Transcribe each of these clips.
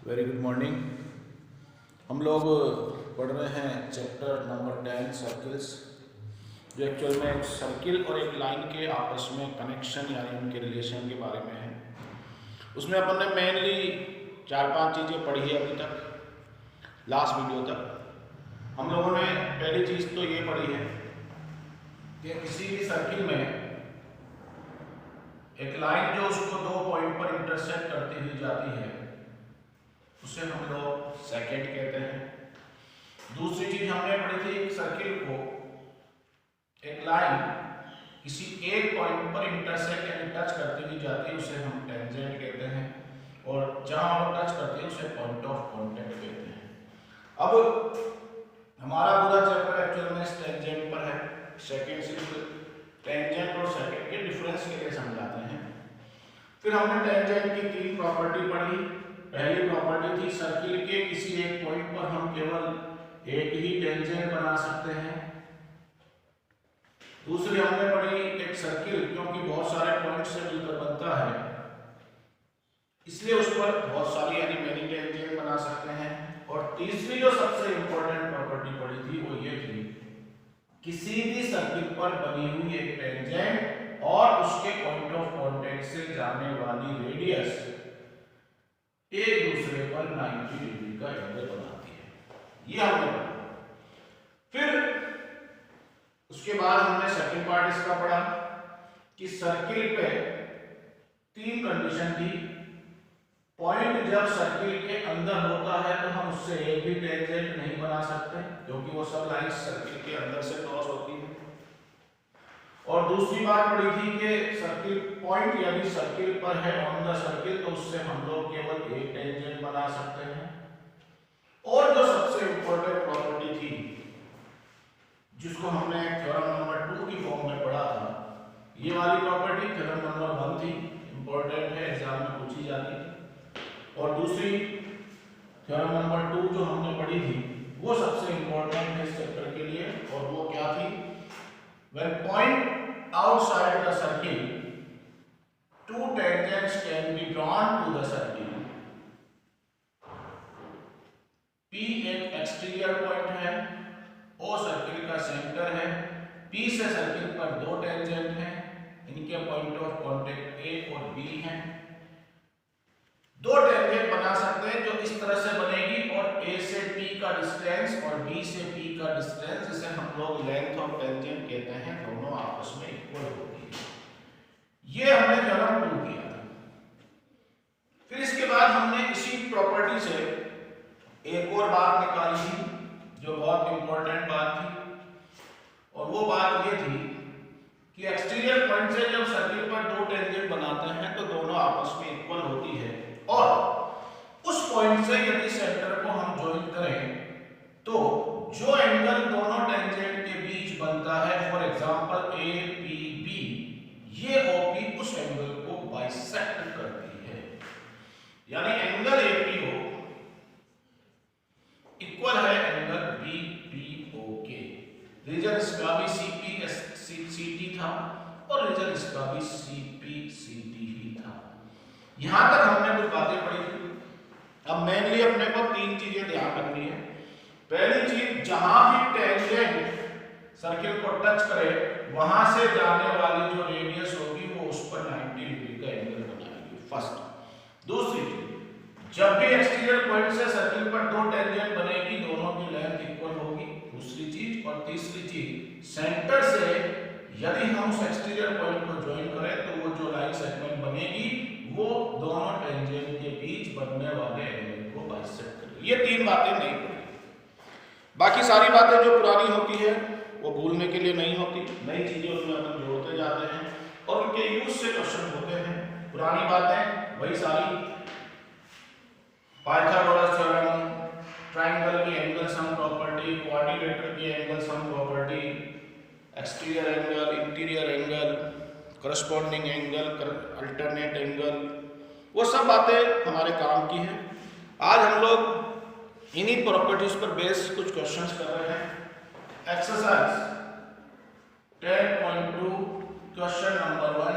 Very good morning. हम लोग पढ़ रहे हैं चैप्टर नंबर 10 सर्किल्स, जो एक्चुअल में एक सर्किल और एक लाइन के आपस में कनेक्शन यानी उनके रिलेशन के बारे में है। उसमें अपन ने मेनली 4-5 चीज़ें पढ़ी है अभी तक। लास्ट वीडियो तक हम लोगों ने पहली चीज़ तो ये पढ़ी है कि किसी भी सर्किल में एक लाइन जो उसको 2 पॉइंट पर इंटरसेक्ट करती हुई जाती है उसे हम लोग सेकेंड कहते हैं। दूसरी चीज हमने पढ़ी थी, एक सर्किल को एक लाइन किसी एक पॉइंट पर इंटरसेक्ट यानी टच करती हुई जाती है उसे हम टेंजेंट कहते हैं, और जहां वो टच करती है उसे पॉइंट ऑफ कांटेक्ट कहते हैं। अब हमारा पूरा चैप्टर एक्चुअल में टेंजेंट पर है। सेकेंड सिर्फ टेंजेंट और सेकेंड के डिफरेंस के लिए समझाते हैं। फिर हमने टेंजेंट की 3 प्रॉपर्टी पढ़ी। पहली प्रॉपर्टी थी सर्किल के किसी एक पॉइंट पर हम केवल एक ही टेंजेंट बना सकते हैं। दूसरी हमने पढ़ी एक सर्किल क्योंकि बहुत सारे पॉइंट से मिलकर बनता है इसलिए उस पर बहुत सारी यानी मेनी टेंजेंट बना सकते हैं। और तीसरी जो सबसे इंपॉर्टेंट प्रॉपर्टी पढ़ी थी वो ये थी, किसी भी सर्किल पर बनी हुई एक टेंजेंट और उसके पॉइंट ऑफ कांटेक्ट से जाने वाली रेडियस एक दूसरे पर 90 डिग्री का एंगल बनाती है। ये हमने पढ़ा। फिर उसके बाद हमने सेकंड पार्ट इसका पढ़ा कि सर्किल पे 3 कंडीशन थी। पॉइंट जब सर्किल के अंदर होता है तो हम उससे एक भी टेंजेंट नहीं बना सकते क्योंकि वो सब लाइंस सर्किल के अंदर से क्रॉस होती है। और दूसरी बात पढ़ी थी कि सर्किल पॉइंट यानी सर्किल पर है ऑन द सर्किल तो उससे हम लोग केवल एक टेंजेंट बना सकते हैं। और जो सबसे इंपॉर्टेंट प्रॉपर्टी थी जिसको हमने थ्योरम नंबर 2 की फॉर्म में पढ़ा था, ये वाली प्रॉपर्टी थ्योरम नंबर 1 थी, इंपॉर्टेंट है, एग्जाम में पूछी जाती थी। और दूसरी थ्योरम नंबर 2 जो हमने पढ़ी थी वो सबसे इंपॉर्टेंट है इस चैप्टर के लिए, और वो क्या थी, when point outside the circle 2 tangents can be drawn to the circle। P एक एक्सटीरियर पॉइंट है, O सर्किल का सेंटर है, P से सर्किल पर 2 टेंजेंट हैं, इनके पॉइंट ऑफ कांटेक्ट A और B हैं। 2 टेंजेंट बना सकते हैं जो इस तरह से बनेगी और A से P का डिस्टेंस और B से P का डिस्टेंस, जिसे हम लोग लेंथ ऑफ टेंजेंट कहते हैं, दोनों आपस में इक्वल होगी। ये हमने थ्योरम 2 किया था। फिर इसके बाद हमने इसी प्रॉपर्टी से एक और बात निकाली थी जो बहुत इंपॉर्टेंट बात थी, और वो बात ये थी कि एक्सटीरियर पॉइंट से जब सर्किल पर 2 टेंजेंट बनाते हैं तो दोनों आपस में इक्वल होती है, और उस पॉइंट से यदि सेंटर को हम ज्वाइन करें तो जो एंगल दोनों टेंजेंट के बीच बनता है, for example A P B, ये ओपी उस एंगल को बाइसेक्ट करती है। यानी एंगल एपीओ इक्वल है एंगल बीपीओ के। रीजन इसका भी सीटी था और रीजन इसका भी सीपीसीटी ही था। यहां तक हमने कुछ बातें पढ़ी थी। अब मेनली अपने को 3 चीजें ध्यान रखनी है। पहली चीज, जहां भी टेंजेंट सर्किल को टच करे वहां से जाने वाली जो रेडियस होगी वो उस पर 90 डिग्री का एंगल बनाएगी, फर्स्ट। दूसरी चीज, जब भी एक्सटीरियर पॉइंट से सर्किल पर 2 टेंजेंट बनेगी दोनों की लेंथ इक्वल होगी, दूसरी चीज। और तीसरी चीज, सेंटर से यदि हम उस एक्सटीरियर पॉइंट को ज्वाइन करें तो वो जो लाइन सेगमेंट बनेगी वो दोनों टेंजेंट के बीच बनने वाले एंगल को बाइसेक्ट करेगी। ये 3 बातें नहीं पढ़ी। बाकी सारी बातें जो पुरानी होती है वो भूलने के लिए नहीं होती, नई चीजें उसमें अपन जोड़ते जाते हैं और उनके यूज से क्वेश्चन होते हैं। पुरानी बातें वही सारी, पाइथागोरस थ्योरम, ट्रायंगल की एंगल सम प्रॉपर्टी, क्वाड्रिलेटरल की angle sum property, exterior angle, interior angle, corresponding angle, alternate angle, वो सब बातें हमारे काम की हैं। आज हम लोग इन्हीं प्रॉपर्टीज पर बेस कुछ क्वेश्चंस कर रहे हैं। Exercise 10.2 question number 1।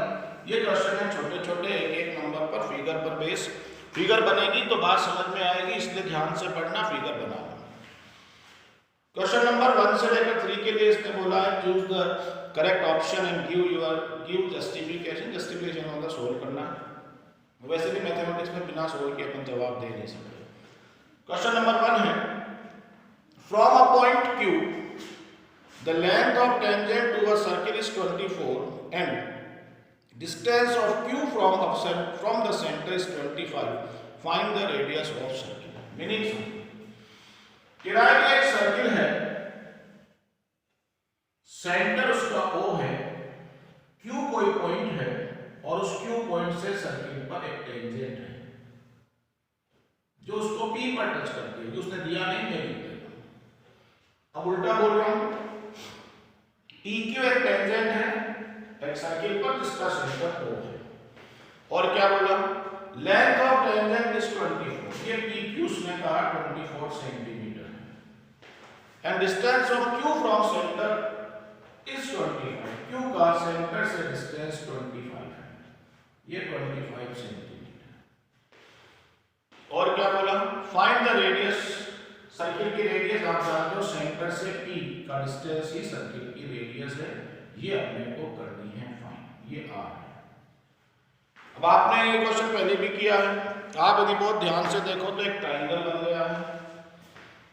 ये क्वेश्चन है छोटे छोटे, एक एक नंबर पर फिगर पर बेस, फिगर बनेगी तो बात समझ में आएगी, इसलिए ध्यान से पढ़ना, फिगर बनाना। क्वेश्चन नंबर 1 से लेकर 3 के लिए इसने बोला है choose the correct option and give justification. Justification मतलब सोल्व करना है। वैसे भी मैथमेटिक्स में बिना सोल्व के अपन जवाब दे नहीं सकते। क्वेश्चन नंबर 1 है from a point Q the length of tangent to a circle is 24 and distance of Q from the centre is 25। Find the radius of circle. Meaning किराए का एक सर्किल है, सेंटर उसका O है, Q कोई point है और उस Q पॉइंट से सर्किल पर एक टेंजेंट है जो उसको P पर टच करती है, जो उसने दिया नहीं, मैं लिख देता हूं। अब उल्टा बोल रहा हूं, PQ एक टेंजेंट है एक सर्किल पर जिसका सेंटर O है, और क्या बोला, लेंथ ऑफ टेंजेंट इज 24। ये PQ उसने कहा 24 centimetre and distance of Q from centre is 25। Q का सेंटर से डिस्टेंस 25 है, ये 25 सेंटीमीटर। और क्या बोला, फाइंड द रेडियस। सर्किल की रेडियस आप जानते हो, सेंटर से P का डिस्टेंस ही सर्किल की रेडियस है, ये अपने को करनी है फाइंड, ये R है। अब आपने ये क्वेश्चन पहले भी किया है, आप यदि बहुत ध्यान से देखो तो एक ट्राइंगल बन गया है,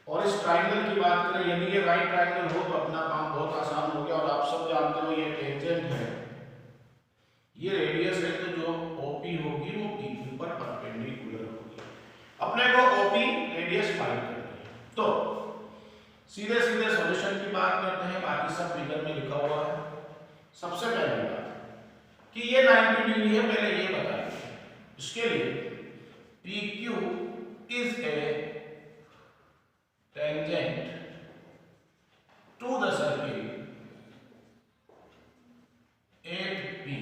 और इस ट्राइंगल की बात करें, यदि ये राइट ट्राइंगल हो तो अपना काम बहुत आसान हो गया। और आप सब जानते हो ये टेंजेंट है, ये रेडियस है, तो जो OP होगी वो PQ पर परपेंडिकुलर होगी। अपने को OP रेडियस फाइंड करनी है, तो सीधे सीधे सॉल्यूशन की बात करते हैं, बाकी सब फिगर में लिखा हुआ है। सबसे पहली बात कि ये 90 डिग्री है, पहले ये बताइए। इसके लिए PQ is a tangent to the circle 8P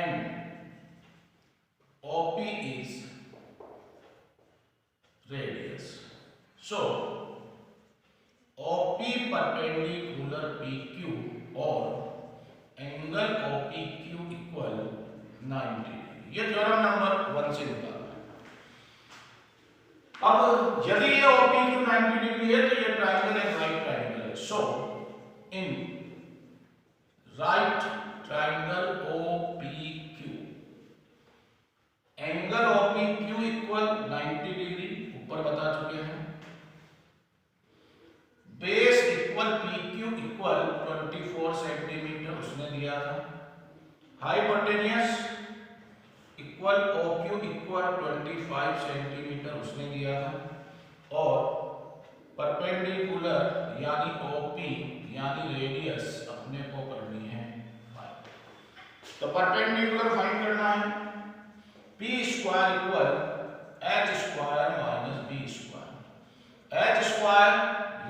and OP is radius. So OP perpendicular PQ और एंगल OPQ इक्वल 90। ये थ्योरम नंबर 1 से निकाला। अब यदि ये OPQ 90 डिग्री है तो ये ट्राइंगल एक राइट ट्राइंगल है। So in right triangle OPQ angle OPQ equal 90 degree, ऊपर बता चुके हैं। Base equal PQ equal 24 centimetre उसने दिया था। Hypotenuse equal OQ equal 25 centimetre उसने दिया था, और परपेंडिकुलर यानी OP यानी रेडियस अपने को करनी है फाइंड। तो परपेंडिकुलर फाइंड करना है, P square equal H square minus B square. H square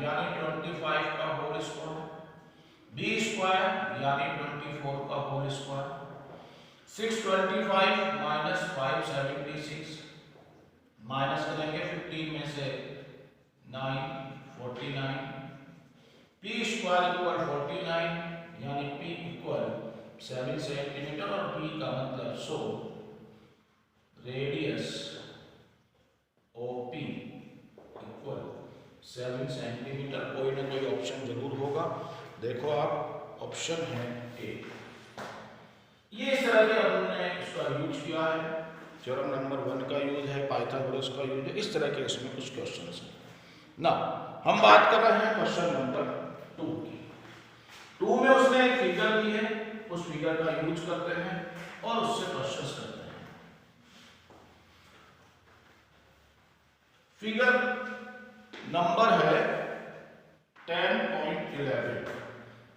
यानी 25 का होल स्क्वायर, B स्क्वायर यानी 24 का होल स्क्वायर। 625 माइनस 576 माइनस करेंगे 15 में से 9 49। P स्क्वायर इक्वल 49 यानी P इक्वल 7 सेंटीमीटर, और P का मतलब so radius OP equal 7 centimetre. कोई ना कोई ऑप्शन जरूर होगा, देखो आप ऑप्शन है A। ये इस तरह के हमने इसका यूज किया है, थ्योरम नंबर 1 का यूज है, पाइथागोरस का यूज है, इस तरह के इसमें कुछ क्वेश्चंस हैं ना। हम बात कर रहे हैं क्वेश्चन नंबर 2 की। 2 में उसने एक फिगर दी है, उस फिगर का यूज करते हैं और उससे क्वेश्चंस करते हैं। फिगर नंबर है 10.11,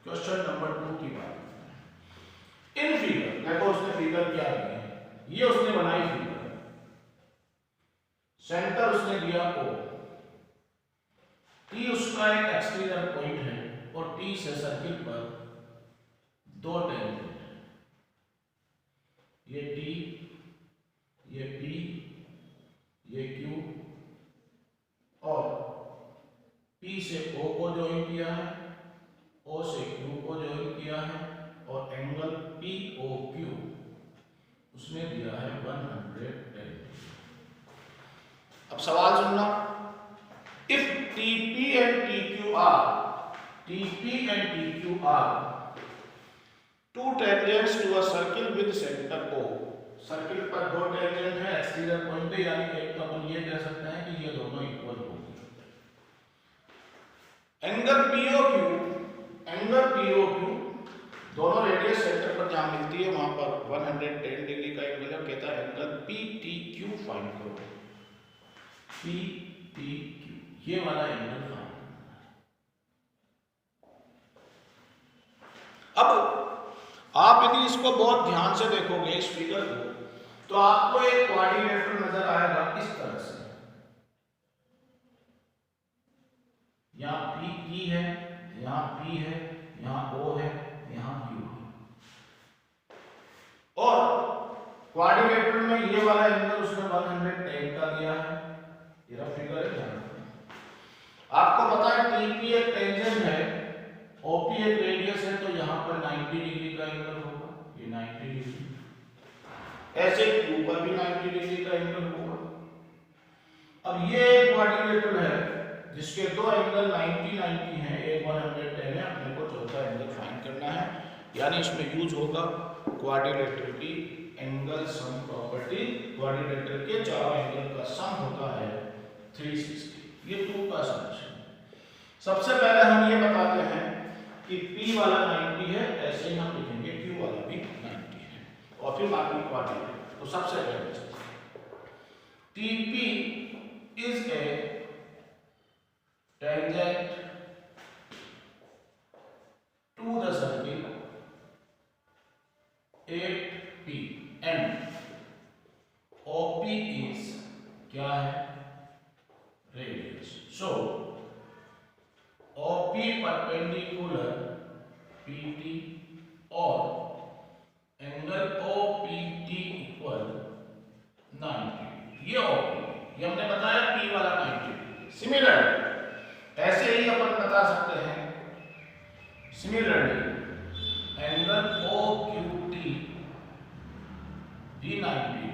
क्वेश्चन नंबर 2 की बात। इन फिगर देखो उसने फिगर क्या दी है, ये उसने बनाई फिगर, सेंटर उसने दिया O, T उसका एक एक्सटीरियर पॉइंट है और T से सर्किल पर 2 टेंजेंट है, ये T, ये P, ये Q, और P से O को ज्वाइन किया है, O से Q को ज्वाइन किया है, और एंगल POQ उसने दिया है 110 डिग्री। सवाल सुनना, if TP and TQ are two tangents to a circle with center O, circle पर दो टेंजेंट है एक्सटीरियर पॉइंट पे, यानी एक तो अपन ये कह सकते हैं कि ये दोनों इक्वल होंगे। एंगल POQ दोनों रेडियस सेंटर पर जहां मिलती है वहां पर 110 डिग्री का एंगल है। कहता है एंगल PTQ फाइंड करो। PTQ ये वाला एंगल फाइंड करना है। अब आप यदि इसको बहुत ध्यान से देखोगे इस फिगर को, तो आपको एक क्वाड्रिलेटरल नजर आएगा इस तरह से। यहाँ P है, यहाँ P है, यहाँ O है, यहाँ Q है। और क्वाड्रिलेटरल में ये वाला एंगल उसने 110 का दिया है। ये रफ फिगर है, ध्यान रखना। आपको पता है TP एक टेंजेंट है, OP एक रेडियस है, तो यहाँ पर 90 डिग्री का एंगल होगा, ये 90 डिग्री। ऐसे Q पर भी 90 डिग्री का एंगल होगा। अब ये क्वाड्रिलेटरल है जिसके दो एंगल 90 हैं, एक 110 है। अपने को चौथा एंगल फाइंड करना है, यानी इसमें यूज होगा क्वाड्रिलेटरल की एंगल सम प्रॉपर्टी। क्वाड्रिलेटरल के चारों एंगल का सम होता है 360। ये 2 का सम। सबसे पहले हम ये बताते हैं कि P वाला 90 है, ऐसे ही हम लिखेंगे Q वाला भी 90 है, और फिर बाकी क्वाड्रिलेटरल। तो सबसे पहले TP is a tangent to the circle 8P and OP is क्या है? Radius. So OP perpendicular PT और एंगल OPT इक्वल 90। ये OP, ये हमने बताया P वाला 90। सिमिलर ऐसे ही अपन बता सकते हैं, सिमिलरली एंगल OQT भी 90।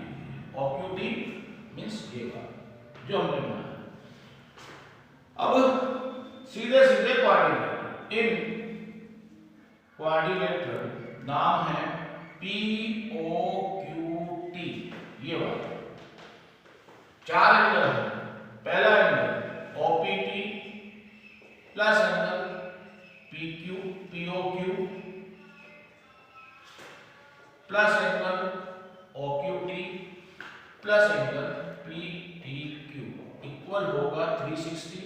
OQT मींस ये का जो हमने बनाया। अब सीधे सीधे क्वाड्रिलेटरल, इन क्वाड्रिलेटरल नाम है POQT, ये वाला 4 एंगल है। पहला angle OPT plus angle POQ plus angle OQT plus angle PTQ equal होगा 360।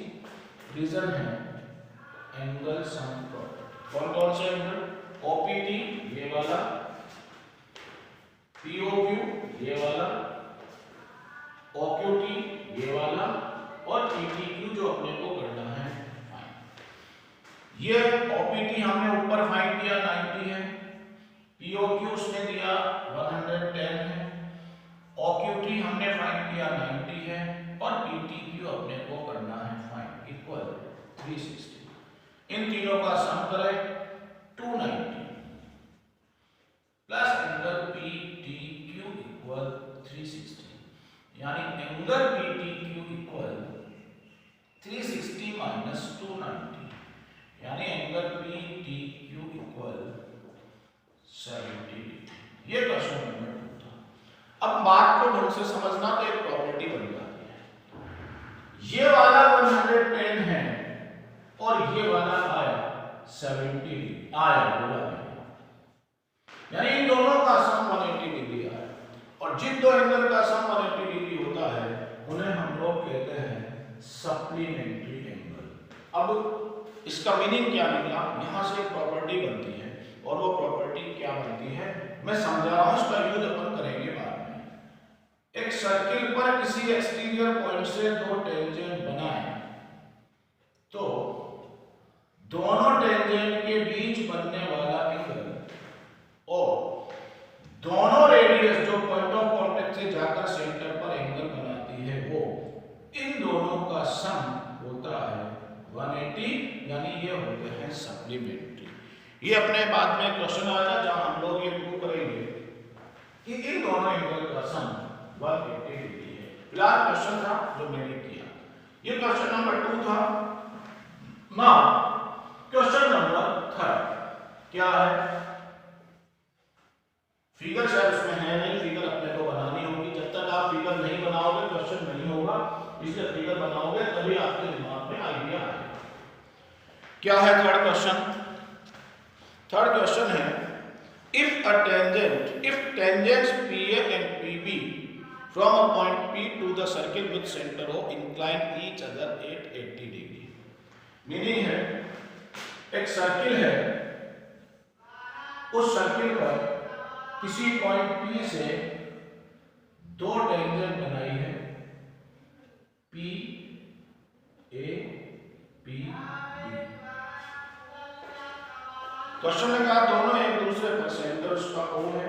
रीजन है एंगल सम प्रॉपर्टी। कौन कौन से एंगल? OPT ये वाला, POQ ये वाला, OQT ये वाला, और PTQ जो अपने को करना है फाइंड। ये OPT हमने ऊपर फाइंड किया 90 है, POQ उसने दिया 110 है, OQT हमने फाइंड किया 90 है, और PTQ अपने को करना है फाइंड इक्वल 360। इन तीनों का सम करें 290 प्लस एंगल PTQ इक्वल 360, यानी एंगल PTQ इक्वल 360 माइनस 290, यानी एंगल PTQ इक्वल 70। ये क्वेश्चन नंबर 2 था। अब बात को ढंग से समझना, तो एक प्रॉपर्टी बन जाती है। ये वाला 110 है और ये वाला आया 70 आया बोला, यानी इन दोनों का सम 180 डिग्री आया। और जिन दो एंगल का सम 180 डिग्री होता है उन्हें हम लोग कहते हैं सप्लीमेंट्री एंगल। अब इसका मीनिंग क्या निकला? यहां से एक प्रॉपर्टी बनती है, और वो प्रॉपर्टी क्या बनती है मैं समझा रहा हूं, इसका यूज अपन करेंगे बाद में। एक सर्किल पर किसी एक्सटीरियर पॉइंट से दो टेंजेंट बनाए, तो दोनों टेंजेंट के बीच बनने वाला एंगल और दोनों रेडियस जो पॉइंट ऑफ कांटेक्ट से जाकर सेंटर पर एंगल बनाती है, वो इन दोनों का सम होता है 180, यानी ये होते हैं सप्लीमेंट्री। ये अपने बाद में क्वेश्चन आएगा जहां हम लोग ये प्रूव करेंगे कि इन दोनों एंगल का सम 180 डिग्री है। फिलहाल क्वेश्चन था जो मैंने किया, ये क्वेश्चन नंबर 2 था। नाउ क्वेश्चन नंबर 3 क्या है? फिगर शायद उसमें है नहीं, फिगर अपने को बनानी होगी। जब तक आप फिगर नहीं बनाओगे क्वेश्चन नहीं होगा, इसलिए फिगर बनाओगे तभी आपके दिमाग में आइडिया आएगा। क्या है थर्ड क्वेश्चन? थर्ड क्वेश्चन है if tangents PA and PB from a point P to the circle with center O incline each other at 80 degree। Meaning है एक सर्किल है, उस सर्किल पर किसी पॉइंट P से दो टेंजेंट बनाई है, P A P B। Question ने कहा दोनों एक दूसरे पर, सेंटर उसका O है,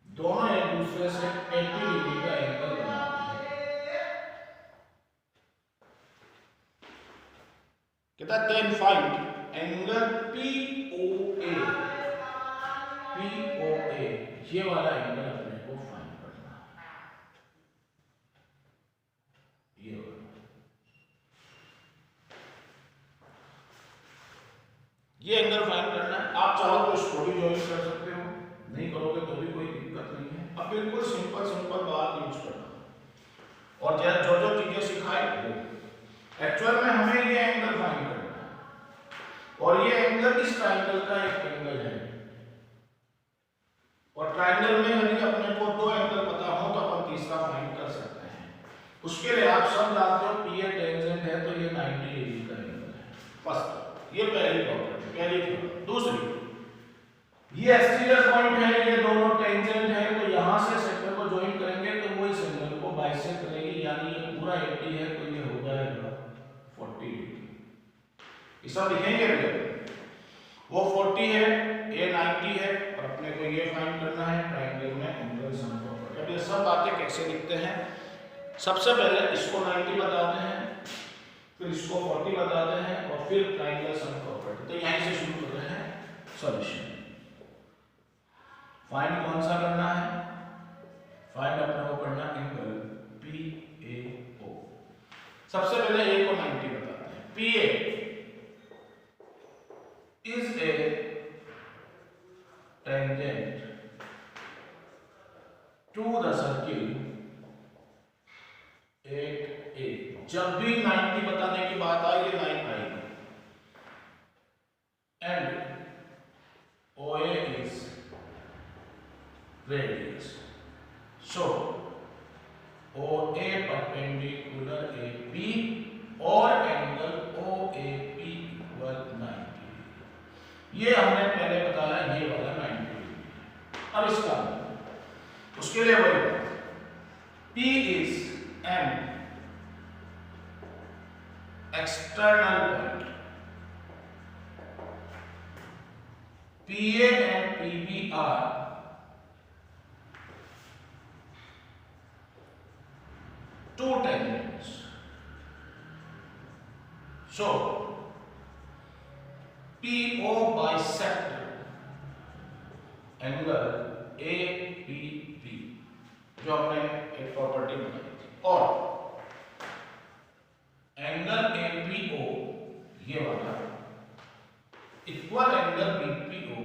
दोनों एक दूसरे से 80 डिग्री का एंगल बनाते हैं। कहता है then find angle POA। POA ये वाला एंगल अपने को फाइंड करना है, ये वाला। ये एंगल फाइंड करना है। आप चाहो तो इसको भी ज्वाइन कर सकते हो, नहीं करोगे तो भी कोई दिक्कत नहीं है। अब बिल्कुल सिंपल बात यूज करना और जो जो चीजें सिखाई वो एक्चुअल में हमें ये एंगल फाइंड करना है। और ये एंगल इस ट्रायंगल का एक एंगल है, और ट्रायंगल में यदि अपने को दो एंगल पता हो तो अपन तीसरा फाइंड कर सकते हैं। उसके लिए आप सब जानते हो PA टेंजेंट है तो ये 90 डिग्री का एंगल है। फर्स्ट ये पहली प्रॉपर्टी, पहली प्रॉपर्टी। दूसरी ये एक्सटीरियर पॉइंट है, ये दोनों टेंजेंट है, तो यहां से सेंटर को ज्वाइन करेंगे तो वो इस एंगल को बाइसेक्ट करेगी, यानी ये पूरा 80 है तो ये हो जाएगा 40 डिग्री। ये सब लिखेंगे भैया, वो 40 है, ये 90 है, और अपने को ये फाइंड करना है ट्रायंगल में एंगल सम प्रॉपर्टी। अब ये सब बातें कैसे लिखते हैं? सबसे पहले इसको 90 बताते हैं, फिर इसको 40 बताते हैं, और फिर ट्रायंगल सम प्रॉपर्टी। तो यहीं से शुरू करते हैं सॉल्यूशन। फाइंड कौन सा करना है? फाइंड अपने को करना एंगल PAO। सबसे पहले A को 90 बताते हैं। PA is a tangent to the circle at A। जब भी 90 बताने की बात आएगी, लाइन आएगी, and OA is radius, so OA perpendicular AP और एंगल OAP equal 90। ये हमने पहले बताया, ये वाला 90 डिग्री। अब इसका उसके लिए वही P is an external point, PA and PB are two tangents, so PO bisect angle APP, जो हमने एक प्रॉपर्टी बनाई थी, और एंगल APO ये वाला इक्वल एंगल BPO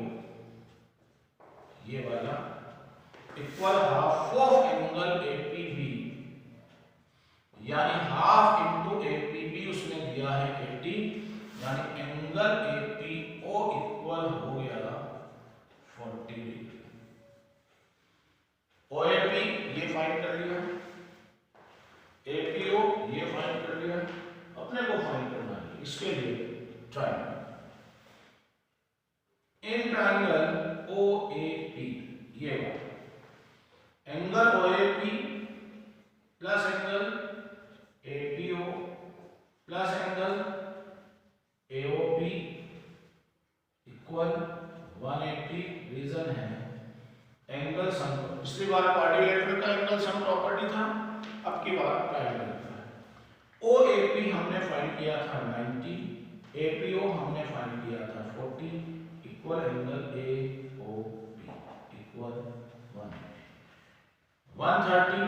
ये वाला equal half of angle APB, यानी हाफ इंटू APB उसने दिया है 80, यानी एंगल APO इक्वल हो गया 40 डिग्री। OAP ये फाइंड कर लिया, APO ये फाइंड कर लिया, अपने को फाइंड करना है इसके लिए ट्रायंगल। इन ट्रायंगल OAP ये angle OAP plus angle APO plus angle AOP equal 180। Reason है एंगल सम। पिछली बार क्वाड्रिलेटरल का एंगल सम प्रॉपर्टी था, अब की बार ट्रायंगल का है। OAP हमने फाइंड किया था 90, APO हमने फाइंड किया था 40, equal angle AOP equal 130।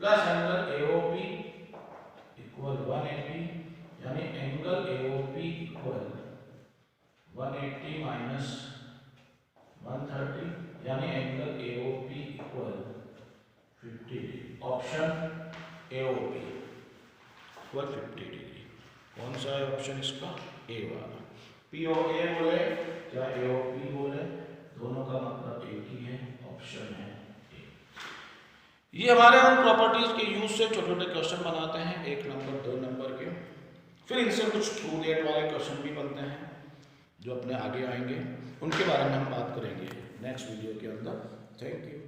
Plus angle AOP equal 180, यानी एंगल एओपी इक्वल 180 माइनस 130, यानी angle AOP equal 50 degree. Option AOP equal 50 degree. कौन सा है ऑप्शन इसका? ए वाला। पीओए बोले या एओपी बोले, दोनों का मतलब एक ही है, ऑप्शन है ए। ये हमारे हम प्रॉपर्टीज के यूज से छोटे छोटे क्वेश्चन बनाते हैं, 1 नंबर 2 नंबर के। फिर इनसे कुछ ट्रू डेट वाले क्वेश्चन भी बनते हैं जो अपने आगे आएंगे, उनके बारे में हम बात करेंगे नेक्स्ट वीडियो के अंदर। Thank you.